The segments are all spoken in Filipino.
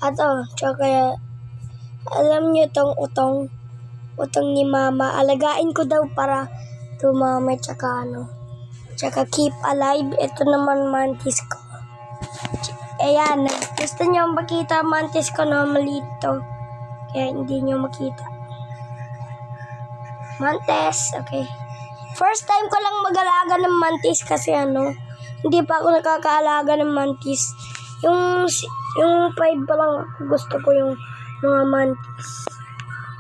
Ato, tsaka alam nyo tong utong ni mama. Alagain ko daw para tumami tsaka tsaka keep alive. Ito naman mantis ko. Ayan, gusto nyo makita mantis ko na maliit to. Kaya hindi nyo makita. Mantis, okay. First time ko lang mag-alaga ng mantis kasi hindi pa ako nakakaalaga ng mantis. Yung 5 pa lang gusto ko yung mga mantis.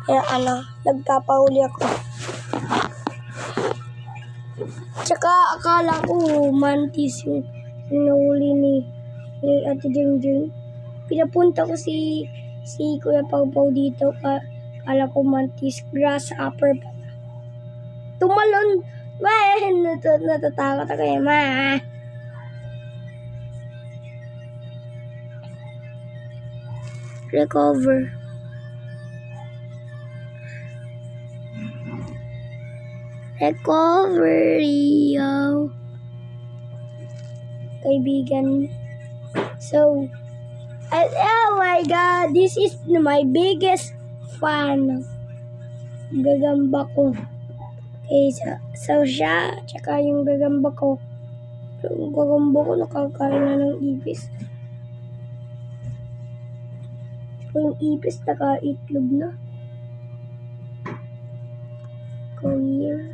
Kaya nagpapahuli ako. Tsaka akala ko mantis yung nahuli ni Ate Jingjing. Pinapunta ko si Kuya Pau Pau dito. Akala ko mantis, grasshopper pala. Tumalon. Natatakot ako eh. Recovery, kaibigan. So, oh my God, this is my biggest fan. Gagamba ko. Okay, so siya, tsaka yung gagamba ko. Yung gagamba ko nakakain na ng ipis. Yung ipis naka-itlog na. Career.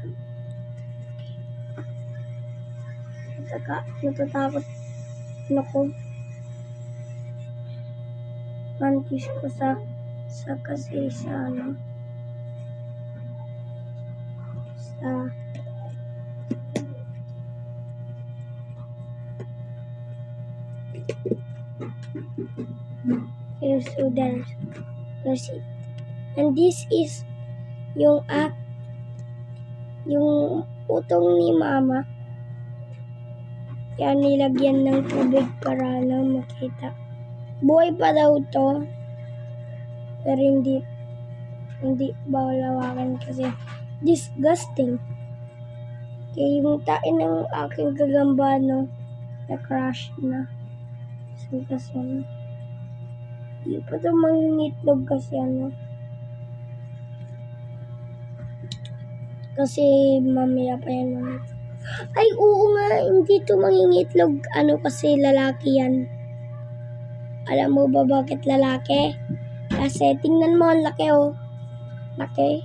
Natatakot ako. Mantis ko sa kasi sa so there's it. And this is yung utong ni mama. Yan, nilagyan ng tubig para makita. Buhay pa daw to. Pero hindi bawalawakan kasi disgusting. Kaya yung tain ng aking gagamba na-crash na. So kasi hindi pa ito mangingitlog kasi kasi mamaya pa yan Ay, oo nga, hindi ito mangingitlog. Kasi lalaki yan. Alam mo ba bakit lalaki? Kasi tingnan mo, ang laki oh. Laki.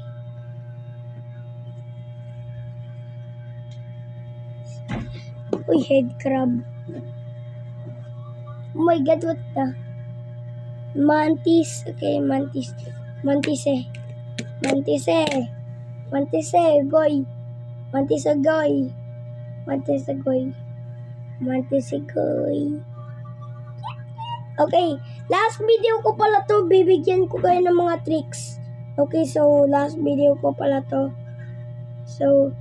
Uy, head crab. Oh my God, what the? Mantis. Okay, mantis. Mantis eh, goy. Okay, last video ko pala to. Bibigyan ko kayo ng mga tricks. Okay, so last video ko pala to. So,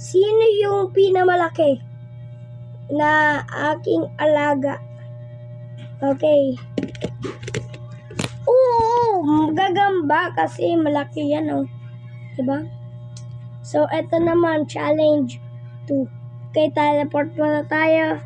sino yung pinamalaki na aking alaga? Okay. Oo, gagamba kasi malaki yan diba? So, eto naman, challenge 2. Okay, teleport muna tayo.